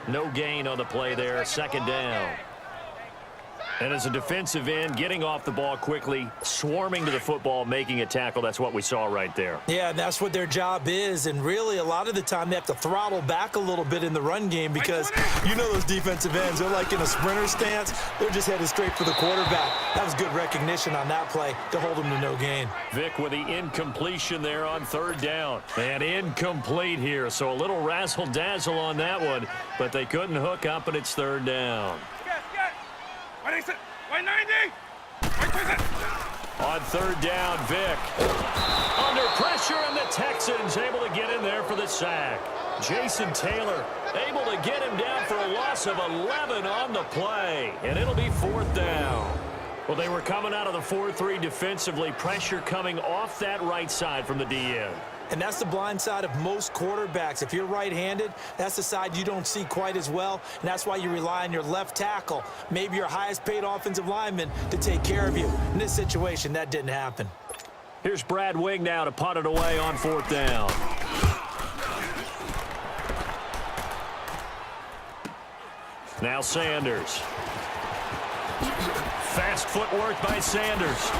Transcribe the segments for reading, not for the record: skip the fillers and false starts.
No gain on the play there, second down. And as a defensive end, getting off the ball quickly, swarming to the football, making a tackle, that's what we saw right there. Yeah, and that's what their job is. And really, a lot of the time, they have to throttle back a little bit in the run game because you know those defensive ends, they're like in a sprinter stance. They're just headed straight for the quarterback. That was good recognition on that play to hold them to no gain. Vic with the incompletion there on third down. And incomplete here, so a little razzle-dazzle on that one, but they couldn't hook up, and it's third down. On third down, Vic. Under pressure, and the Texans able to get in there for the sack. Jason Taylor able to get him down for a loss of 11 on the play, and it'll be fourth down. Well, they were coming out of the 4-3 defensively. Pressure coming off that right side from the DN. And that's the blind side of most quarterbacks. If you're right-handed, that's the side you don't see quite as well, and that's why you rely on your left tackle, maybe your highest-paid offensive lineman, to take care of you. In this situation, that didn't happen. Here's Brad Wing now to punt it away on fourth down. Now Sanders. Fast footwork by Sanders.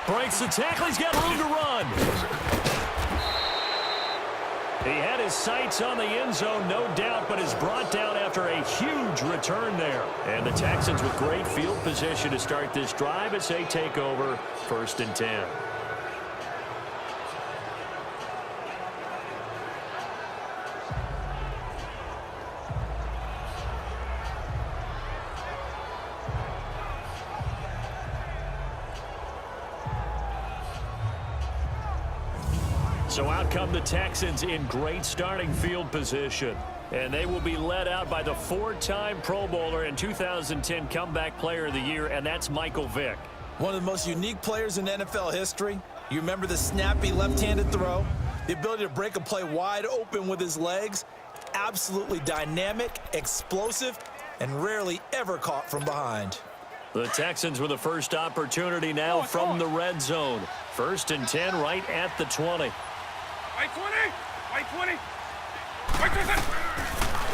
Breaks the tackle. He's got room to run. He had his sights on the end zone, no doubt, but is brought down after a huge return there. And the Texans with great field position to start this drive as they take over, 1st and 10. So out come the Texans in great starting field position. And they will be led out by the 4-time Pro Bowler and 2010 Comeback Player of the Year, and that's Michael Vick. One of the most unique players in NFL history. You remember the snappy left-handed throw, the ability to break a play wide open with his legs, absolutely dynamic, explosive, and rarely ever caught from behind. The Texans with the first opportunity now from the red zone. 1st and 10 right at the 20.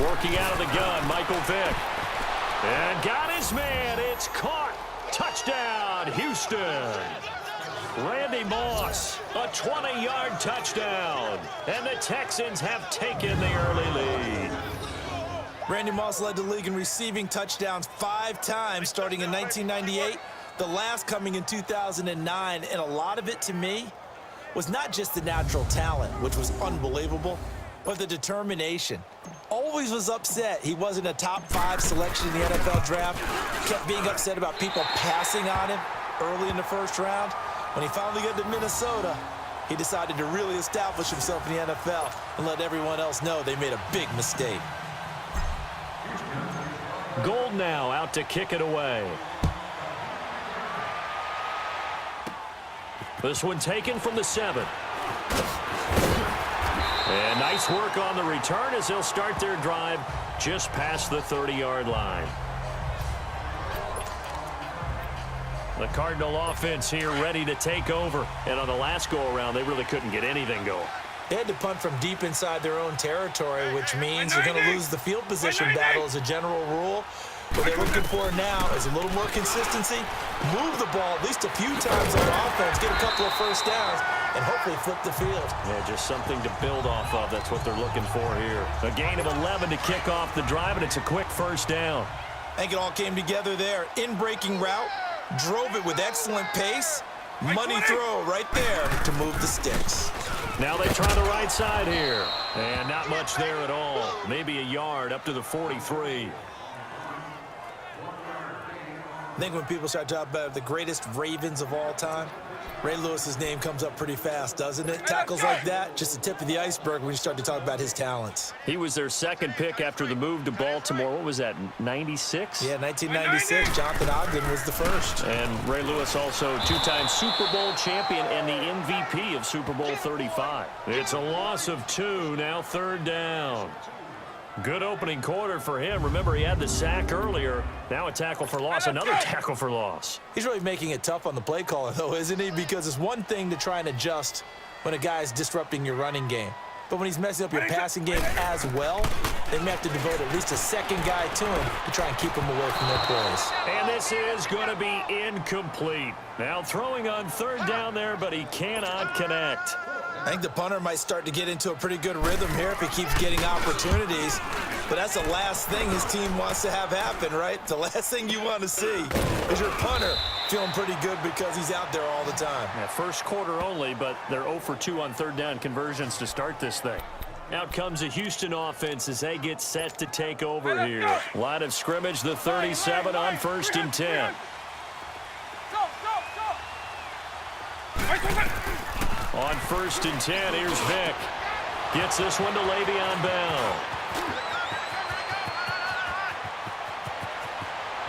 Working out of the gun, Michael Vick. And got his man. It's caught. Touchdown, Houston. Randy Moss, a 20-yard touchdown. And the Texans have taken the early lead. Randy Moss led the league in receiving touchdowns 5 times starting in 1998, the last coming in 2009. And a lot of it, to me, was not just the natural talent, which was unbelievable, but the determination. Always was upset he wasn't a top 5 selection in the NFL draft. Kept being upset about people passing on him early in the first round. When he finally got to Minnesota, he decided to really establish himself in the NFL and let everyone else know they made a big mistake. Gold now out to kick it away. This one taken from the 7. And nice work on the return as they'll start their drive just past the 30-yard line. The Cardinal offense here ready to take over. And on the last go-around, they really couldn't get anything going. They had to punt from deep inside their own territory, which means they're going to lose the field position battle as a general rule. What they're looking for now is a little more consistency, move the ball at least a few times on offense, get a couple of first downs, and hopefully flip the field. Yeah, just something to build off of. That's what they're looking for here. A gain of 11 to kick off the drive, and it's a quick first down. I think it all came together there. In-breaking route, drove it with excellent pace. Money throw right there to move the sticks. Now they try the right side here. And not much there at all. Maybe a yard up to the 43. I think when people start talking about the greatest Ravens of all time, Ray Lewis's name comes up pretty fast, doesn't it? Tackles like that, just the tip of the iceberg when you start to talk about his talents. He was their second pick after the move to Baltimore. What was that, 96? Yeah, 1996. Jonathan Ogden was the first. And Ray Lewis also 2-time Super Bowl champion and the MVP of Super Bowl 35. It's a loss of 2, now third down. Good opening quarter for him. Remember, he had the sack earlier. Now a tackle for loss, another tackle for loss. He's really making it tough on the play caller, though, isn't he? Because it's one thing to try and adjust when a guy is disrupting your running game. But when he's messing up your passing game as well, they may have to devote at least a second guy to him to try and keep him away from their plays. And this is going to be incomplete. Now throwing on third down there, but he cannot connect. I think the punter might start to get into a pretty good rhythm here if he keeps getting opportunities. But that's the last thing his team wants to have happen, right? The last thing you want to see is your punter feeling pretty good because he's out there all the time. Yeah, first quarter only, but they're 0 for 2 on third down conversions to start this thing. Out comes the Houston offense as they get set to take over here. Line of scrimmage, the 37 on 1st and 10. On 1st and 10, here's Vick. Gets this one to Le'Veon Bell.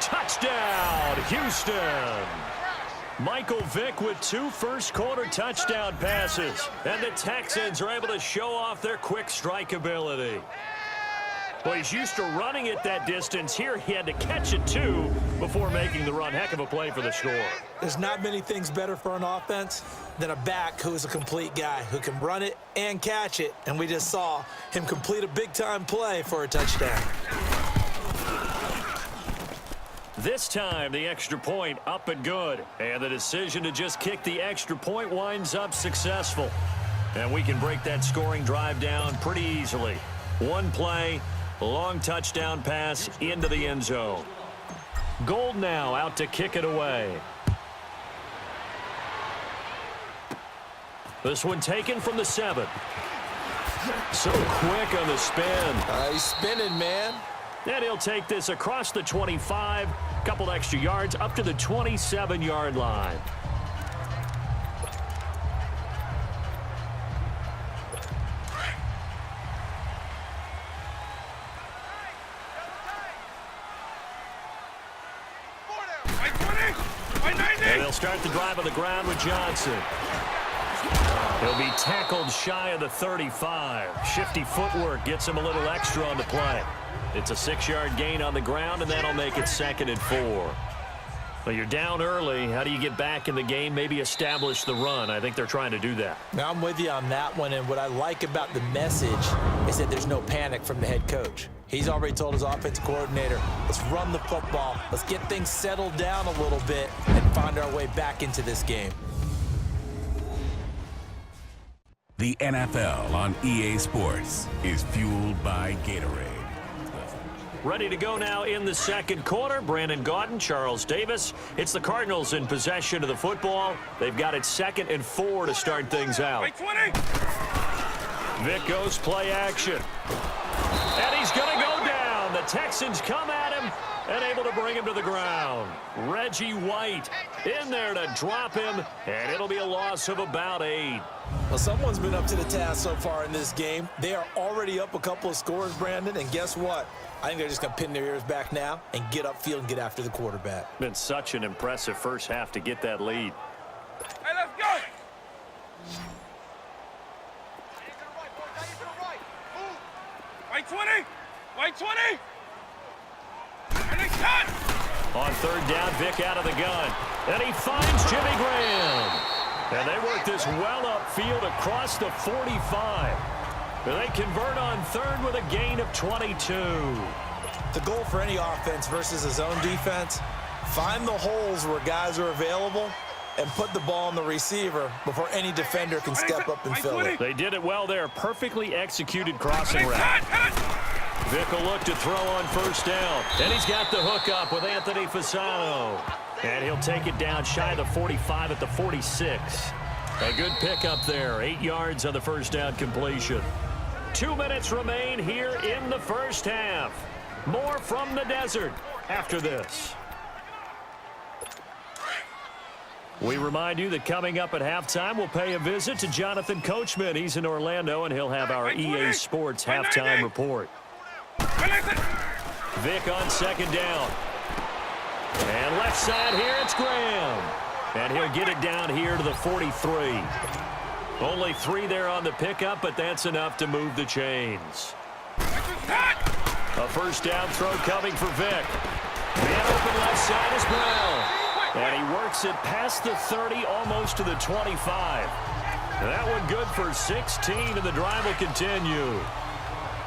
Touchdown, Houston. Michael Vick with 2 first-quarter touchdown passes. And the Texans are able to show off their quick strike ability. Well, he's used to running it that distance. Here he had to catch it, too, before making the run. Heck of a play for the score. There's not many things better for an offense than a back who is a complete guy who can run it and catch it. And we just saw him complete a big-time play for a touchdown. This time, the extra point up and good. And the decision to just kick the extra point winds up successful. And we can break that scoring drive down pretty easily. One play, long touchdown pass into the end zone. Gold now out to kick it away. This one taken from the 7. So quick on the spin. He's spinning, man. And he'll take this across the 25, couple extra yards up to the 27-yard line. And they'll start the drive on the ground with Johnson. He'll be tackled shy of the 35. Shifty footwork gets him a little extra on the play. It's a 6-yard gain on the ground, and that'll make it 2nd and 4. Well, you're down early. How do you get back in the game, maybe establish the run? I think they're trying to do that. Now, I'm with you on that one, and what I like about the message is that there's no panic from the head coach. He's already told his offensive coordinator, let's run the football, let's get things settled down a little bit and find our way back into this game. The NFL on EA Sports is fueled by Gatorade. Ready to go now in the 2nd quarter. Brandon Gaudin, Charles Davis. It's the Cardinals in possession of the football. They've got it 2nd and 4 to start things out. Vick goes play action. And he's going to go down. The Texans come at him and able to bring him to the ground. Reggie White in there to drop him, and it'll be a loss of about 8. Well, someone's been up to the task so far in this game. They are already up a couple of scores, Brandon, and guess what? I think they're just going to pin their ears back now and get upfield and get after the quarterback. Been such an impressive first half to get that lead. Hey, let's go! White 20! White 20! And they cut! On 3rd down, Vick out of the gun. And he finds Jimmy Graham. And they work this well upfield across the 45. They convert on 3rd with a gain of 22. The goal for any offense versus a zone defense, find the holes where guys are available and put the ball on the receiver before any defender can step up and fill it. They did it well there. Perfectly executed crossing route. Vick will look to throw on 1st down. And he's got the hook up with Anthony Fasano. And he'll take it down shy of the 45 at the 46. A good pickup there. 8 yards on the 1st down completion. 2 minutes remain here in the 1st half. More from the desert after this. We remind you that coming up at halftime, we'll pay a visit to Jonathan Coachman. He's in Orlando, and he'll have our EA Sports halftime report. Vick on 2nd down. And left side here, it's Graham. And he'll get it down here to the 43. Only 3 there on the pickup, but that's enough to move the chains. A 1st down throw coming for Vick. Man open left side is Brown. And he works it past the 30, almost to the 25. That one good for 16, and the drive will continue.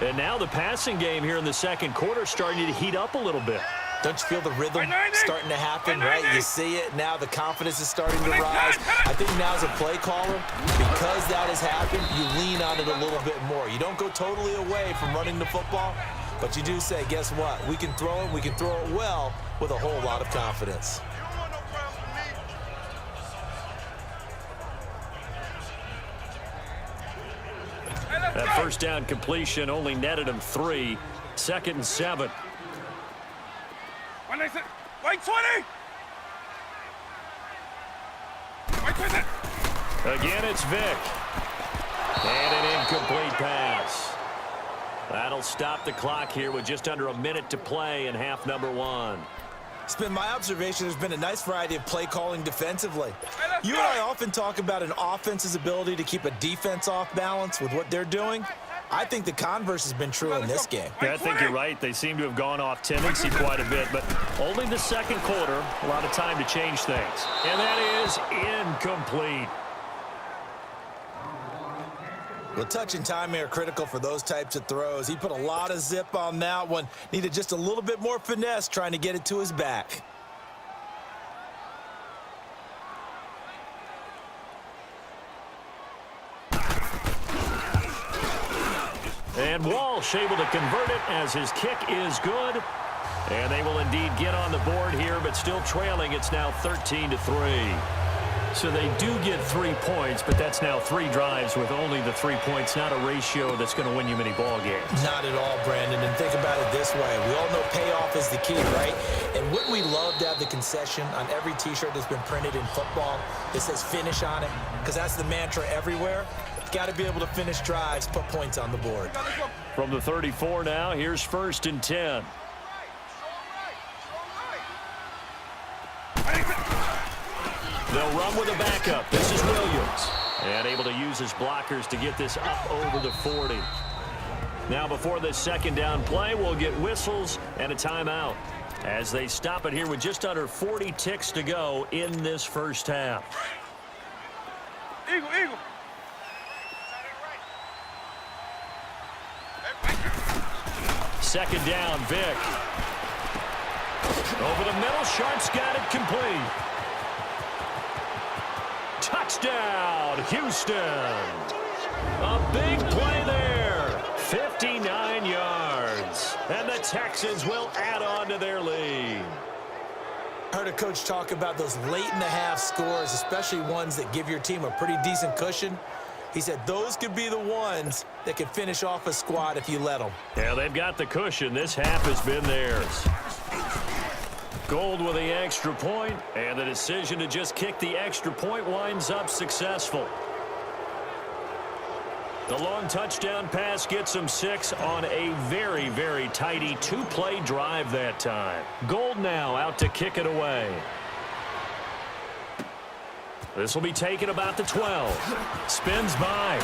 And now the passing game here in the second quarter starting to heat up a little bit. Don't you feel the rhythm starting to happen, right? You see it. Now the confidence is starting to rise. I think now as a play caller, because that has happened, you lean on it a little bit more. You don't go totally away from running the football, but you do say, guess what? We can throw it. We can throw it well with a whole lot of confidence. That first down completion only netted him 3. 2nd and 7. White 20! White 20! Again, it's Vick. And an incomplete pass. That'll stop the clock here with just under a minute to play in half number 1. It's been my observation there's been a nice variety of play calling defensively. You and I often talk about an offense's ability to keep a defense off balance with what they're doing. I think the converse has been true in this game. Yeah, I think you're right. They seem to have gone off tendency quite a bit, but only the second quarter, a lot of time to change things. And that is incomplete. Well, touch and timing are critical for those types of throws. He put a lot of zip on that one. Needed just a little bit more finesse trying to get it to his back. And Walsh able to convert it as his kick is good. And they will indeed get on the board here, but still trailing. It's now 13-3. So they do get 3 points, but that's now 3 drives with only the 3 points, not a ratio that's going to win you many ball games. Not at all, Brandon. And think about it this way. We all know payoff is the key, right? And wouldn't we love to have the concession on every T-shirt that's been printed in football that says finish on it? Because that's the mantra everywhere. Got to be able to finish drives, put points on the board. From the 34 now, here's 1st and 10. They'll run with a backup. This is Williams. And able to use his blockers to get this up over the 40. Now before this second down play, we'll get whistles and a timeout as they stop it here with just under 40 ticks to go in this first half. Eagle, eagle. Second down, Vick. Over the middle, Sharp's got it complete. Touchdown, Houston. A big play there. 59 yards. And the Texans will add on to their lead. I heard a coach talk about those late-in-the-half scores, especially ones that give your team a pretty decent cushion. He said those could be the ones that could finish off a squad if you let them. Yeah, they've got the cushion. This half has been theirs. Gold with the extra point, and the decision to just kick the extra point winds up successful. The long touchdown pass gets them 6 on a very, very tidy 2-play drive that time. Gold now out to kick it away. This will be taken about the 12. Spins by.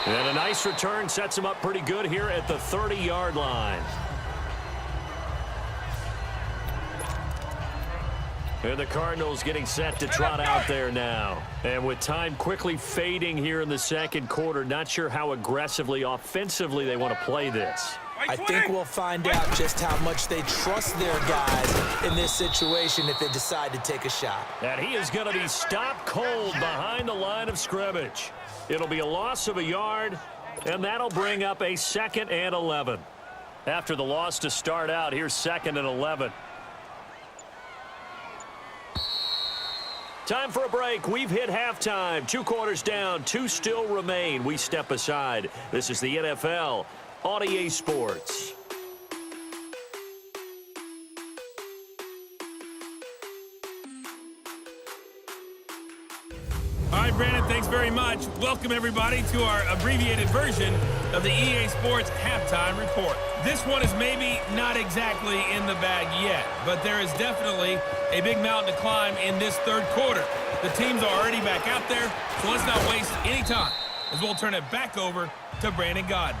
And a nice return sets him up pretty good here at the 30-yard line. And the Cardinals getting set to trot out there now. And with time quickly fading here in the second quarter, not sure how aggressively, offensively they want to play this. I think we'll find out just how much they trust their guys in this situation if they decide to take a shot. And he is going to be stopped cold behind the line of scrimmage. It'll be a loss of a yard, and that'll bring up a 2nd and 11. After the loss to start out, here's 2nd and 11. Time for a break. We've hit halftime. 2 quarters down, 2 still remain. We step aside. This is the NFL on EA Sports. All right, Brandon, thanks very much. Welcome, everybody, to our abbreviated version of the EA Sports Halftime Report. This one is maybe not exactly in the bag yet, but there is definitely a big mountain to climb in this third quarter. The teams are already back out there, so let's not waste any time as we'll turn it back over to Brandon Godden.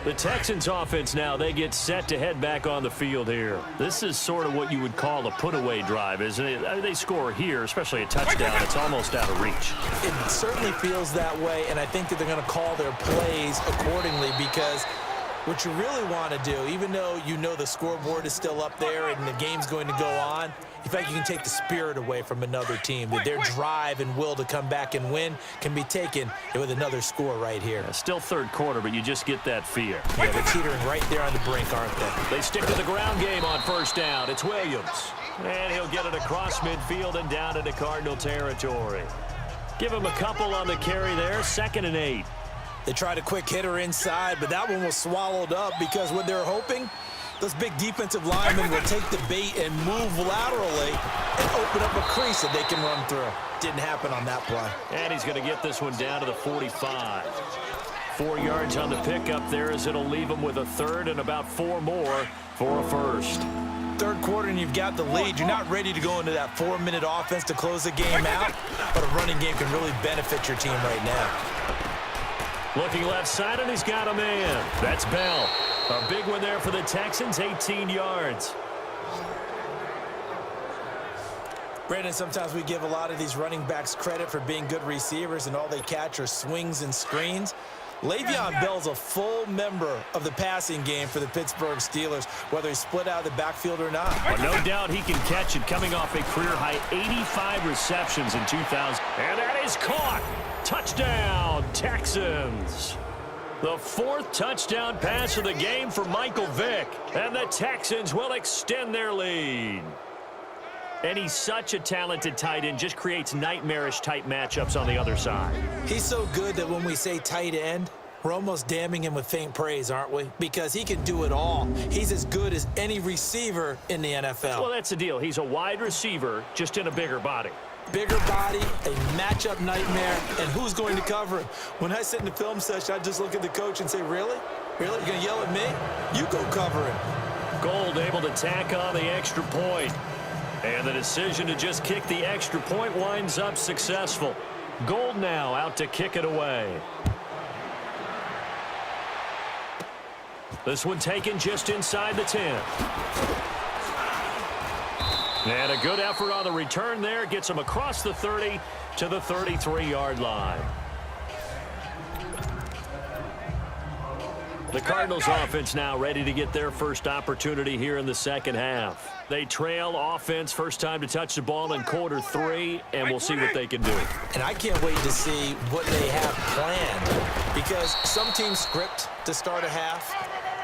The Texans offense now, they get set to head back on the field here. This is sort of what you would call a put-away drive, isn't it? They score here, especially a touchdown. It's almost out of reach. It certainly feels that way, and I think that they're going to call their plays accordingly because what you really want to do, even though you know the scoreboard is still up there and the game's going to go on, in fact, you can take the spirit away from another team. That their drive and will to come back and win can be taken with another score right here. Still third quarter, but you just get that fear. Yeah, they're teetering right there on the brink, aren't they? They stick to the ground game on first down. It's Williams. And he'll get it across midfield and down into Cardinal territory. Give him a couple on the carry there. 2nd and 8. They tried a quick hitter inside, but that one was swallowed up because what they're hoping, those big defensive linemen will take the bait and move laterally and open up a crease that they can run through. Didn't happen on that play. And he's going to get this one down to the 45. 4 yards on the pickup there as it'll leave him with a third and about 4 more for a first. Third quarter and you've got the lead. You're not ready to go into that 4-minute offense to close the game out, but a running game can really benefit your team right now. Looking left side, and he's got a man. That's Bell. A big one there for the Texans, 18 yards. Brandon, sometimes we give a lot of these running backs credit for being good receivers, and all they catch are swings and screens. Le'Veon Bell's a full member of the passing game for the Pittsburgh Steelers, whether he's split out of the backfield or not. Well, no doubt he can catch it, coming off a career-high 85 receptions in 2000. And that is caught. Touchdown, Texans. The 4th touchdown pass of the game for Michael Vick. And the Texans will extend their lead. And he's such a talented tight end, just creates nightmarish-type matchups on the other side. He's so good that when we say tight end, we're almost damning him with faint praise, aren't we? Because he can do it all. He's as good as any receiver in the NFL. Well, that's the deal. He's a wide receiver, just in a bigger body. Bigger body, a matchup nightmare, and who's going to cover him? When I sit in the film session, I just look at the coach and say, really? Really? You're going to yell at me? You go cover him. Gold able to tack on the extra point. And the decision to just kick the extra point winds up successful. Gold now out to kick it away. This one taken just inside the 10. And a good effort on the return there. Gets him across the 30 to the 33-yard line. The Cardinals offense now ready to get their first opportunity here in the second half. They trail offense first time to touch the ball in quarter 3, and we'll see what they can do. And I can't wait to see what they have planned, because some teams script to start a half.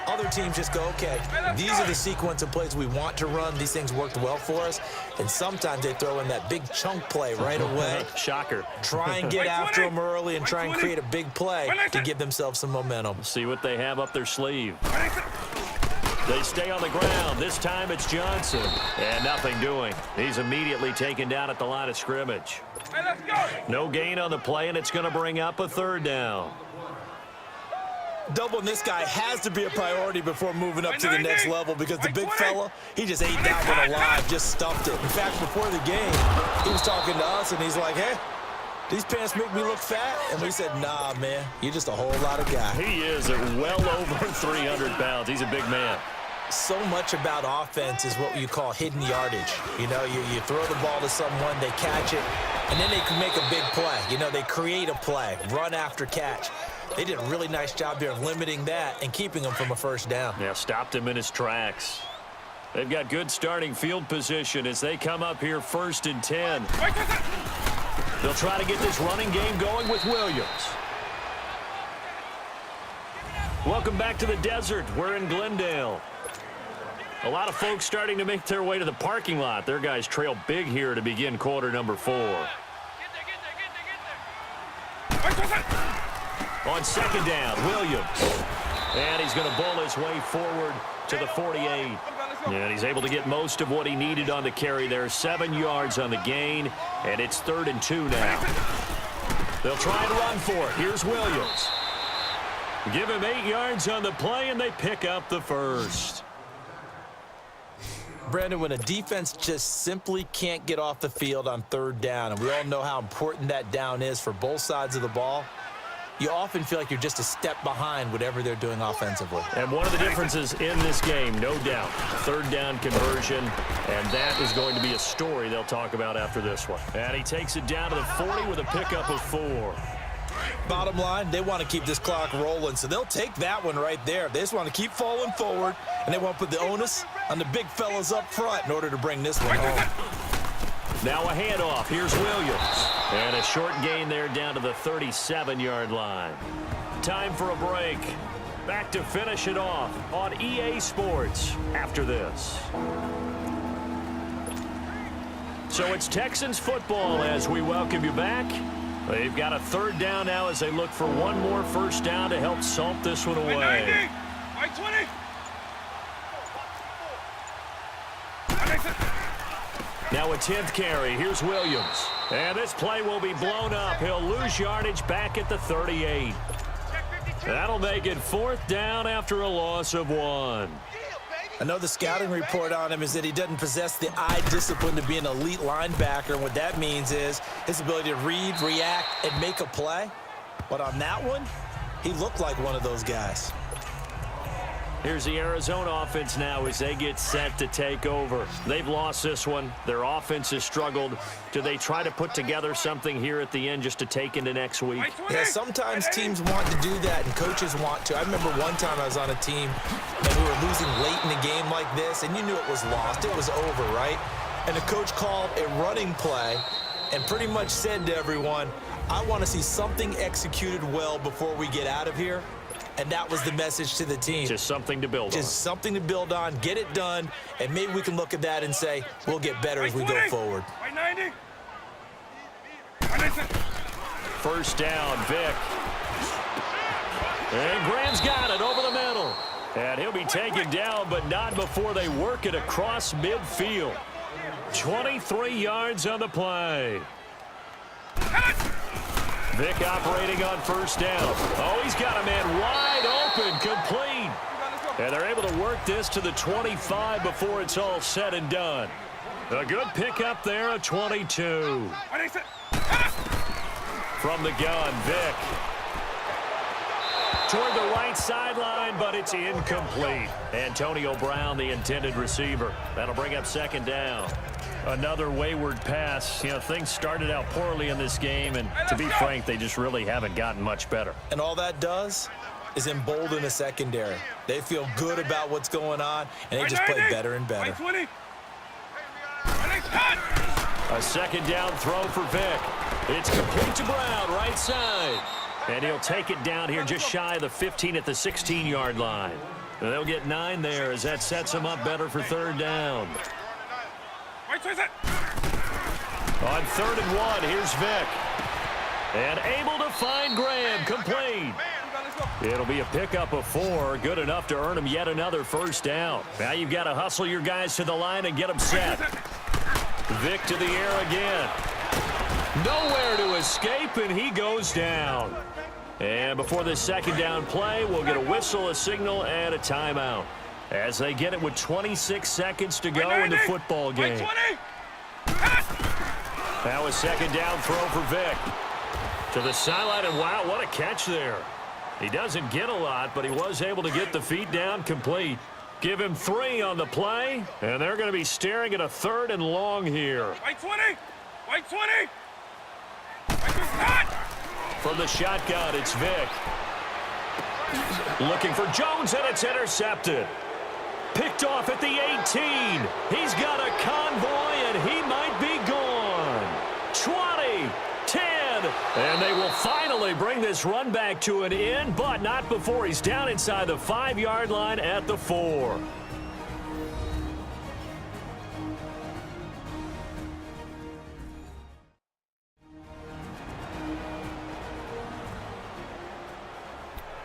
Other teams just go, okay, these are the sequence of plays we want to run. These things worked well for us. And sometimes they throw in that big chunk play right away. Shocker. Try and get after them early and try and create a big play to give themselves some momentum. See what they have up their sleeve. They stay on the ground. This time it's Johnson. And nothing doing. He's immediately taken down at the line of scrimmage. No gain on the play, and it's going to bring up a third down. Doubling this guy has to be a priority before moving up to the next level, because the big fella, he just ate that one alive, just stuffed it. In fact, before the game, he was talking to us, and he's like, hey, these pants make me look fat? And we said, nah, man, you're just a whole lot of guy. He is at well over 300 pounds. He's a big man. So much about offense is what you call hidden yardage. You know, you throw the ball to someone, they catch it, and then they can make a big play. You know, they create a play, run after catch. They did a really nice job there of limiting that and keeping him from a first down. Yeah, stopped him in his tracks. They've got good starting field position as they come up here 1st and 10. They'll try to get this running game going with Williams. Welcome back to the desert. We're in Glendale. A lot of folks starting to make their way to the parking lot. Their guys trail big here to begin quarter number 4. On second down, Williams. And he's going to bull his way forward to the 48. And he's able to get most of what he needed on the carry there. 7 yards on the gain, and it's 3rd and 2 now. They'll try and run for it. Here's Williams. Give him 8 yards on the play, and they pick up the first. Brandon, when a defense just simply can't get off the field on 3rd down, and we all know how important that down is for both sides of the ball, you often feel like you're just a step behind whatever they're doing offensively. And one of the differences in this game, no doubt, third down conversion, and that is going to be a story they'll talk about after this one. And he takes it down to the 40 with a pickup of 4. Bottom line, they want to keep this clock rolling, so they'll take that one right there. They just want to keep falling forward, and they want to put the onus on the big fellas up front in order to bring this one home. Now a handoff. Here's Williams. And a short gain there down to the 37-yard line. Time for a break. Back to finish it off on EA Sports after this. So it's Texans football as we welcome you back. They've got a third down now as they look for one more first down to help salt this one away. Right 20. Now a 10th carry. Here's Williams. And this play will be blown up. He'll lose yardage back at the 38. That'll make it fourth down after a loss of 1. I know the scouting report on him is that he doesn't possess the eye discipline to be an elite linebacker. And what that means is his ability to read, react, and make a play. But on that one, he looked like one of those guys. Here's the Arizona offense now as they get set to take over. They've lost this one. Their offense has struggled. Do they try to put together something here at the end just to take into next week? Yeah, sometimes teams want to do that and coaches want to. I remember one time I was on a team and we were losing late in a game like this, and you knew it was lost. It was over, right? And the coach called a running play and pretty much said to everyone, I want to see something executed well before we get out of here. And that was the message to the team. Just something to build on. Just something to build on, get it done, and maybe we can look at that and say, we'll get better as we go forward. Right 90. First down, Vic. And Graham's got it over the middle. And he'll be taken down, but not before they work it across midfield. 23 yards on the play. Vic operating on first down. Oh, he's got a man wide open, complete. And they're able to work this to the 25 before it's all said and done. A good pickup there of 22. From the gun, Vic. Toward the right sideline, but it's incomplete. Antonio Brown, the intended receiver. That'll bring up second down. Another wayward pass. You know, things started out poorly in this game, and to be frank, they just really haven't gotten much better. And all that does is embolden a secondary. They feel good about what's going on, and they just play better and better. A second down throw for Vic. It's complete to Brown, right side. And he'll take it down here just shy of the 15 at the 16-yard line. And they'll get 9 there as that sets them up better for third down. On 3rd and 1, here's Vic. And able to find Graham, complete. It'll be a pickup of 4, good enough to earn him yet another first down. Now you've got to hustle your guys to the line and get them set. Vic to the air again. Nowhere to escape, and he goes down. And before this second down play, we'll get a whistle, a signal, and a timeout. As they get it with 26 seconds to go in the football game. Now a second down throw for Vic. To the sideline, and wow, what a catch there. He doesn't get a lot, but he was able to get the feet down complete. Give him 3 on the play, and they're going to be staring at a 3rd and long here. White 20! White 20! From the shotgun, it's Vic. Looking for Jones, and it's intercepted. Picked off at the 18. He's got a convoy, and he might be gone. 20, 10, and they will finally bring this run back to an end, but not before he's down inside the 5-yard line at the 4.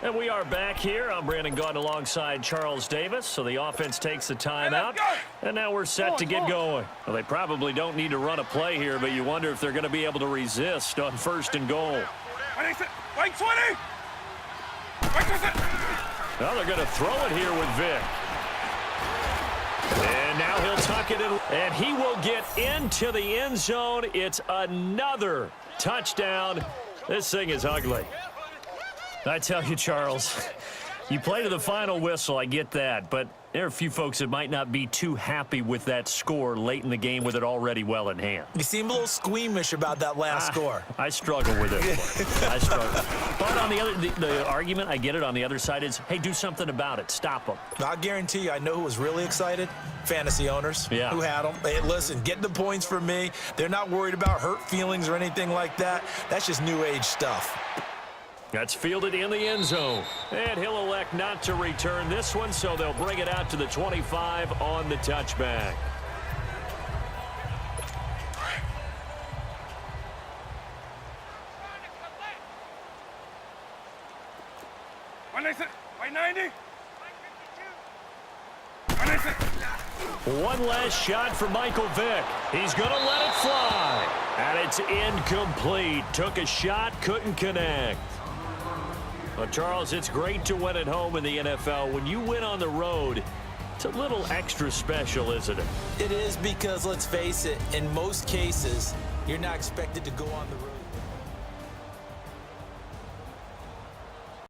And we are back here. I'm Brandon Gaudin alongside Charles Davis. So the offense takes the timeout. And now we're set to get going. Well, they probably don't need to run a play here, but you wonder if they're going to be able to resist on 1st and goal. White 20! Well, they're going to throw it here with Vic. And now he'll tuck it in. And he will get into the end zone. It's another touchdown. This thing is ugly. I tell you, Charles, you play to the final whistle, I get that, but there are a few folks that might not be too happy with that score late in the game with it already well in hand. You seem a little squeamish about that last score. I struggle with it. I struggle. But on the argument, I get it, on the other side is, hey, do something about it. Stop them. I'll guarantee you, I know who was really excited. Fantasy owners who had them. Hey, listen, get the points for me. They're not worried about hurt feelings or anything like that. That's just new age stuff. That's fielded in the end zone. And he'll elect not to return this one, so they'll bring it out to the 25 on the touchback. White 90. One last shot for Michael Vick. He's going to let it fly. And it's incomplete. Took a shot, couldn't connect. Well, Charles, it's great to win at home in the NFL. When you win on the road, it's a little extra special, isn't it? It is, because, let's face it, in most cases, you're not expected to go on the road.